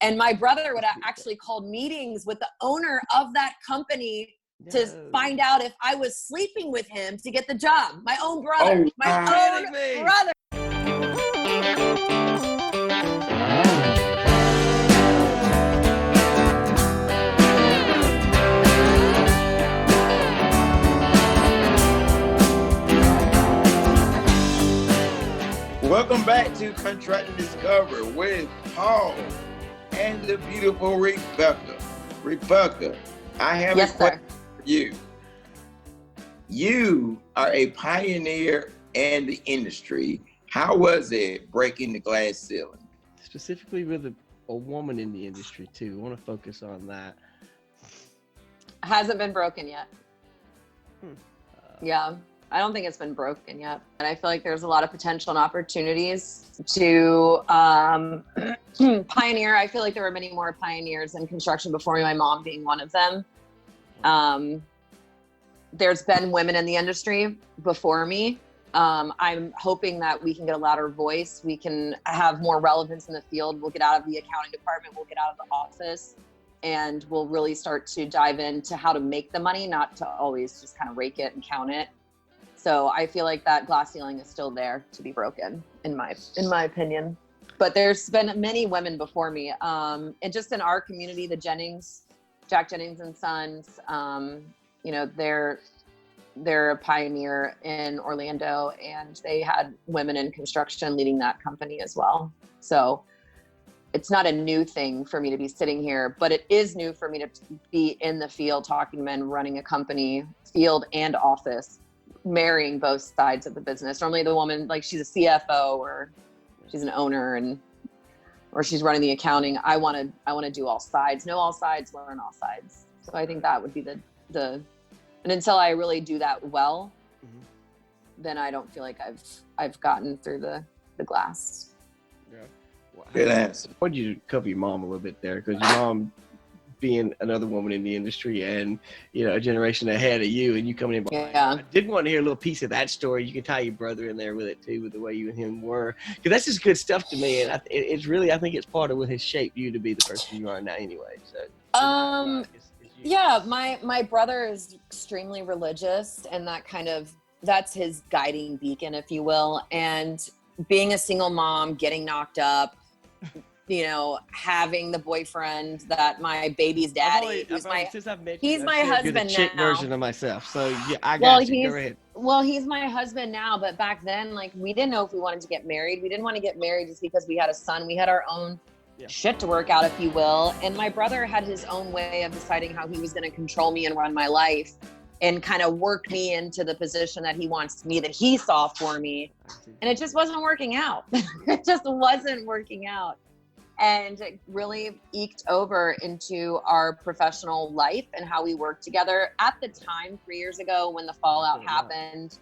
And my brother would actually call meetings with the owner of that company to find out if I was sleeping with him to get the job. My own brother. My own brother. Welcome back to Contractor Discover with Paul and the beautiful Rebekka. Rebekka, I have a question for you. You are a pioneer in the industry. How was it breaking the glass ceiling? Specifically with a woman in the industry too. I want to focus on that. Hasn't been broken yet. Yeah. I don't think it's been broken yet. And I feel like there's a lot of potential and opportunities to pioneer. I feel like there were many more pioneers in construction before me, my mom being one of them. There's been women in the industry before me. I'm hoping that we can get a louder voice. We can have more relevance in the field. We'll get out of the accounting department. We'll get out of the office. And we'll really start to dive into how to make the money, not to always just kind of rake it and count it. So I feel like that glass ceiling is still there to be broken, in my opinion. But there's been many women before me, and just in our community, the Jack Jennings and Sons, they're a pioneer in Orlando, and they had women in construction leading that company as well. So it's not a new thing for me to be sitting here, but it is new for me to be in the field talking to men, running a company, field and office, marrying both sides of the business. Normally the woman, like, she's a CFO or she's an owner or she's running the accounting. I want to do all sides, know all sides, learn all sides. So I think that would be and until I really do that well, then I don't feel like I've gotten through the glass. Yeah. Well, good answer. I wanted you to cover your mom a little bit there, because your mom being another woman in the industry and, a generation ahead of you, and you coming in behind. Yeah. I did want to hear a little piece of that story. You can tie your brother in there with it too, with the way you and him were, because that's just good stuff to me. And it's really, I think it's part of what has shaped you to be the person you are now anyway. So, yeah, my brother is extremely religious, and that's his guiding beacon, if you will. And being a single mom, getting knocked up, having the boyfriend that my baby's daddy, he's my husband now. Chick version of myself. So yeah, I got you. Go ahead. Well, he's my husband now, but back then, like, we didn't know if we wanted to get married. We didn't want to get married just because we had a son. We had our own shit to work out, if you will. And my brother had his own way of deciding how he was going to control me and run my life, and kind of work me into the position that he saw for me. And it just wasn't working out. It just wasn't working out. And it really eked over into our professional life and how we worked together. At the time, 3 years ago, when the fallout happened,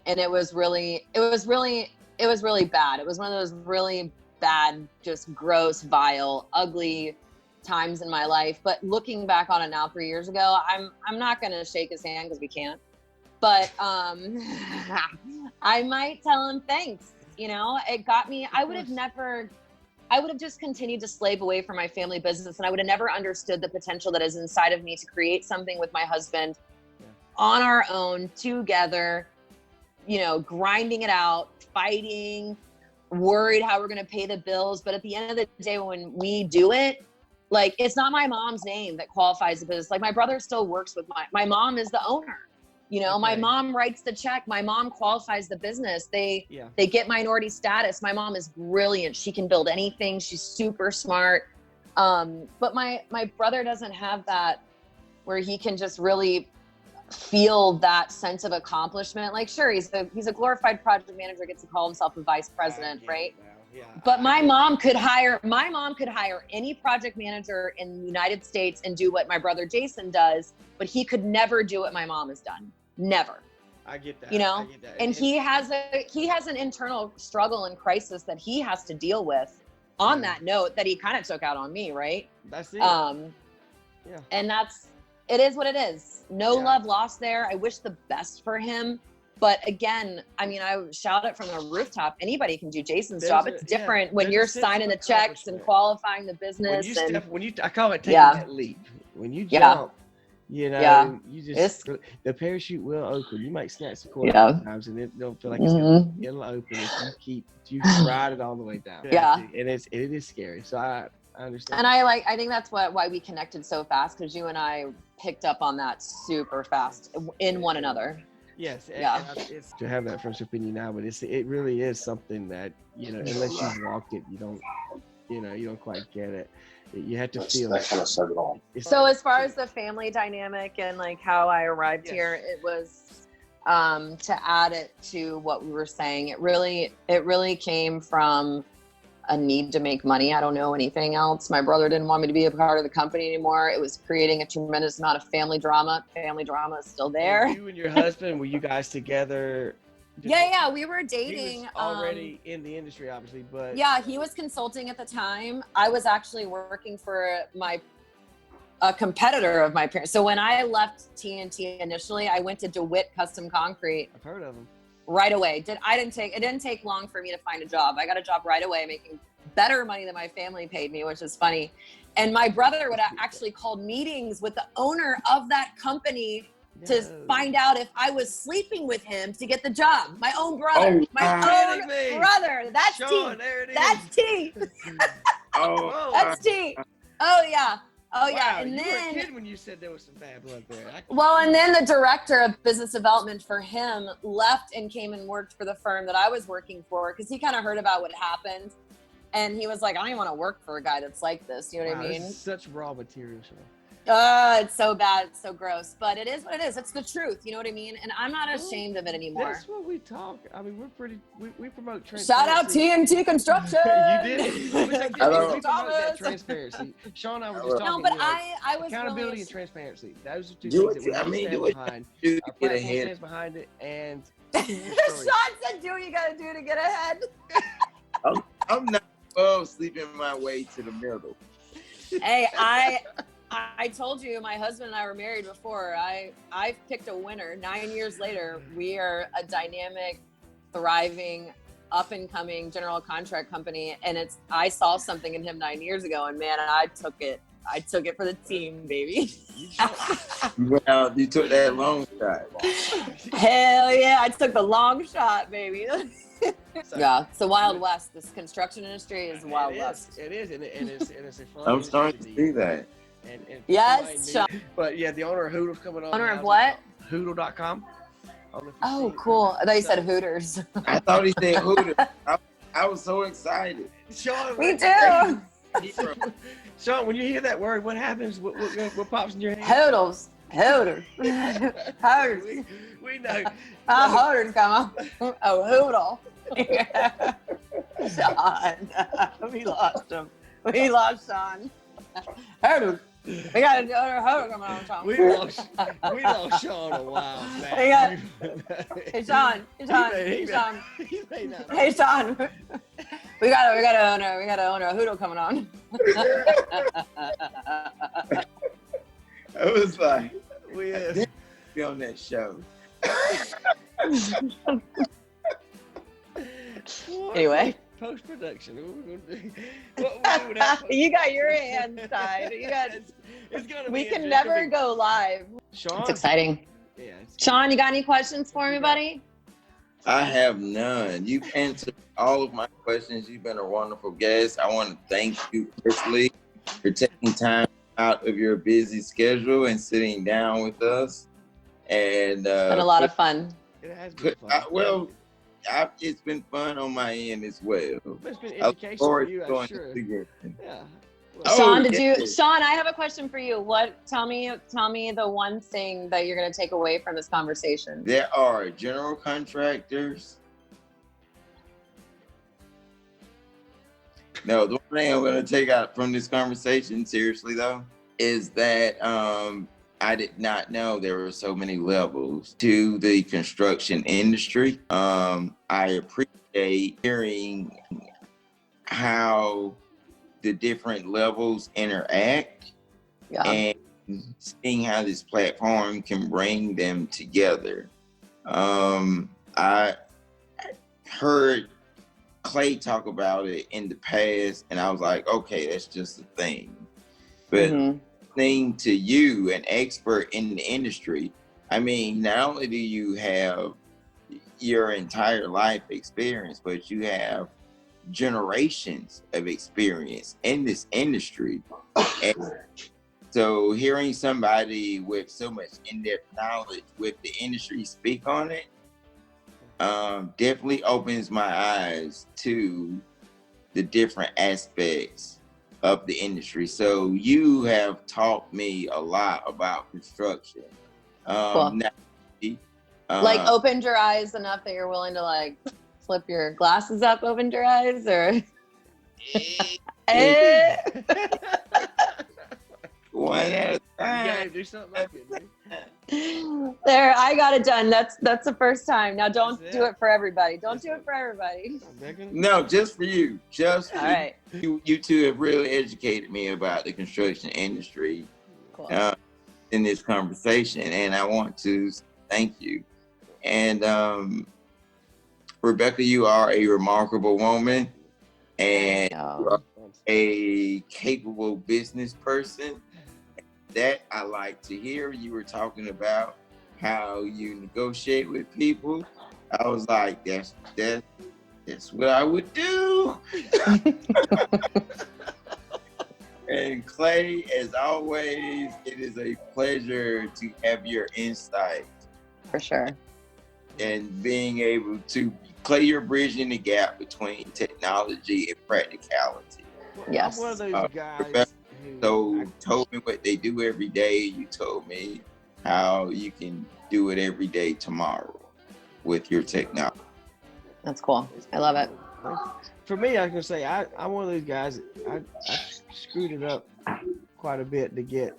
and it was really bad. It was one of those really bad, just gross, vile, ugly times in my life. But looking back on it now, 3 years ago, I'm not going to shake his hand because we can't. But I might tell him thanks. It got me. I would have just continued to slave away from my family business, and I would have never understood the potential that is inside of me to create something with my husband on our own, together, grinding it out, fighting, worried how we're going to pay the bills. But at the end of the day, when we do it, like, it's not my mom's name that qualifies the business. Like, my brother still works with my mom is the owner. My mom writes the check. My mom qualifies the business. They get minority status. My mom is brilliant. She can build anything. She's super smart. But my brother doesn't have that, where he can just really feel that sense of accomplishment. Like, sure, he's a glorified project manager, gets to call himself a vice president, right? Yeah. But my mom could hire any project manager in the United States and do what my brother Jason does, but he could never do what my mom has done. Never. I get that. I get that. And he has an internal struggle and crisis that he has to deal with on that note that he kind of took out on me, right? That's it. And it is what it is. No love lost there. I wish the best for him. But again, I mean, I would shout it from the rooftop. Anybody can do Jason's job. It's different when you're signing the checks and qualifying the business. I call it taking that leap. When you jump, you know, you just, the parachute will open. You might snatch the cord sometimes and it don't feel like it's it'll open if you ride it all the way down. Yeah. And it is scary. So I understand. And I think that's why we connected so fast, because you and I picked up on that super fast in one another. Yes, and it's to have that friendship in you now, but it really is something that, you know, unless you've walked it, you don't quite get it. You have to feel that kind of said it all. So as far as the family dynamic and like how I arrived here, it was to add it to what we were saying. It really came from a need to make money. I don't know anything else. My brother didn't want me to be a part of the company anymore. It was creating a tremendous amount of family drama. Family drama is still there. You and your husband, were you guys together? Yeah, we were dating. He was already in the industry, obviously, but yeah, he was consulting at the time. I was actually working for a competitor of my parents. So when I left TNT initially, I went to DeWitt Custom Concrete. I've heard of them. Right away. It didn't take long for me to find a job. I got a job right away, making better money than my family paid me, which is funny. And my brother would actually call meetings with the owner of that company to find out if I was sleeping with him to get the job. My own brother. Brother. That's Sean, T. there it is. That's T. That's T. Oh yeah. Oh yeah. And you then were a kid when you said there was some bad blood there. And then the director of business development for him left and came and worked for the firm that I was working for, because he kind of heard about what happened. And he was like, I don't even want to work for a guy that's like this. You know what I mean? This is such raw material, Sean. It's so bad. It's so gross, but it is what it is. It's the truth. You know what I mean? And I'm not ashamed of it anymore. That's what we talk. I mean, we promote transparency. Shout out TNT Construction. You did. We promote that Thomas. Transparency. Sean and I were just talking. No, but I was accountability really and transparency. Those are two things that we stand behind. Our platform stands behind it, and Sean said, "Do what you gotta do to get ahead." I'm not above sleeping my way to the middle. Hey, I told you my husband and I were married before. I've picked a winner. 9 years later, we are a dynamic, thriving, up and coming general contract company. And I saw something in him 9 years ago, and man, I took it. I took it for the team, baby. Well, you took that long shot. Hell yeah, I took the long shot, baby. Yeah, it's the Wild West. This construction industry is Wild West. It is, and it's a fun. I'm starting to see that. And yes, Sean. But yeah, the owner of Hoodle's coming on. Owner of what? Hoodle.com. Oh, cool. I thought you said Hooters. I thought he said Hooters. I was so excited. Sean, me too. Sean, when you hear that word, what happens? What pops in your head? Hoodles. Hooters. Hooters. We know. Hooters come on. Oh, Hoodle. Sean. We lost him. We lost Sean. Hooters. We got another Hooters coming on, Sean. We lost Sean a while back. Hey, Sean. Hey, Sean. We got to own a Hoodle coming on. I was like, we be on that show. Anyway. Post-production. You got your hands tied. We can never go live. Sean? It's exciting. Yeah. Sean, you got any questions for me, buddy? I have none. You've answered all of my questions. You've been a wonderful guest. I want to thank you personally for taking time out of your busy schedule and sitting down with us. And it's been a lot of fun. It has been fun. It's been fun on my end as well. It's been education for you, I'm sure. Yeah. Sean, I have a question for you. Tell me the one thing that you're going to take away from this conversation. There are general contractors. No, the one thing I'm going to take out from this conversation, seriously though, is that I did not know there were so many levels to the construction industry. I appreciate hearing how the different levels interact and seeing how this platform can bring them together. I heard Clay talk about it in the past, and I was like, okay, that's just a thing. But listening to you, an expert in the industry, I mean, not only do you have your entire life experience, but you have generations of experience in this industry. And so hearing somebody with so much in-depth knowledge with the industry speak on it definitely opens my eyes to the different aspects of the industry. So you have taught me a lot about construction. Cool. Like opened your eyes enough that you're willing to like flip your glasses up, opened your eyes, or one at a time. Do something like it, there, I got it done. That's the first time. Now don't do it for everybody. Don't do it for everybody. No, just for you. Just for all right. You two have really educated me about the construction industry in this conversation, and I want to thank you. And Rebekka, you are a remarkable woman, and you are a capable business person. That I like to hear. You were talking about how you negotiate with people. I was like, that's what I would do. And Clay, as always, it is a pleasure to have your insight. For sure. And being able to, Clay, you're bridging the gap between technology and practicality. Yes. I'm one of those guys. So told me what they do every day. You told me how you can do it every day tomorrow with your technology. That's cool. I love it. For me, I was gonna say I'm one of those guys. I screwed it up quite a bit to get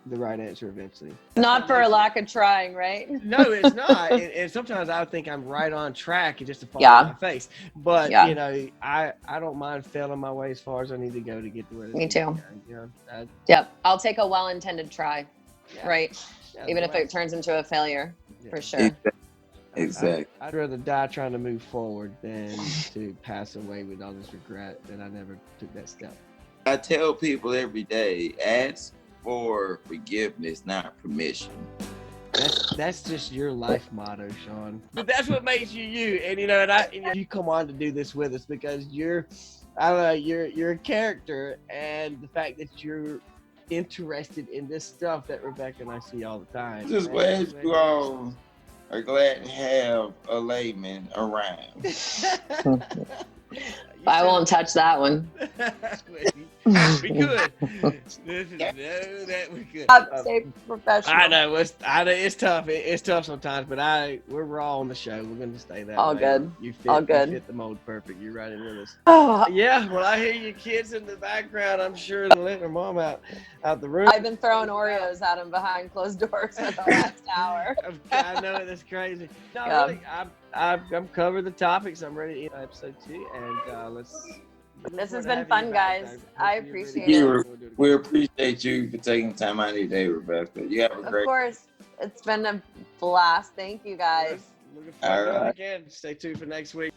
the right answer eventually. Not for a lack of trying, right? No, it's not. And sometimes I think I'm right on track and just to fall on my face. But you know, I don't mind failing my way as far as I need to go to get to where. Me too. You know, yep. I'll take a well-intended try. Right. Even if it turns into a failure, for sure. Exactly. I'd rather die trying to move forward than to pass away with all this regret that I never took that step. I tell people every day, ask for forgiveness, not permission. That's just your life motto, Sean. But that's what makes you you. And you know, and you come on to do this with us because you're a character, and the fact that you're interested in this stuff that Rebekka and I see all the time. Just glad you all are glad to have a layman around. I won't touch that one. We could. That we could. Stay professional. I know it's tough. It's tough sometimes, but we're raw on the show. We're going to stay that all way. Good. You fit the mold perfect. You're right in with us. Oh. Yeah. Well, I hear your kids in the background. I'm sure they're letting their mom out the room. I've been throwing Oreos at them behind closed doors for the last hour. I know that's crazy. No, really, I'm covered the topics. I'm ready to episode 2, and let's. This has been fun, guys. I appreciate it. We appreciate you for taking time out of your day, Rebekka. You have a great. Of course, it's been a blast. Thank you, guys. Looking forward to it again. Stay tuned for next week.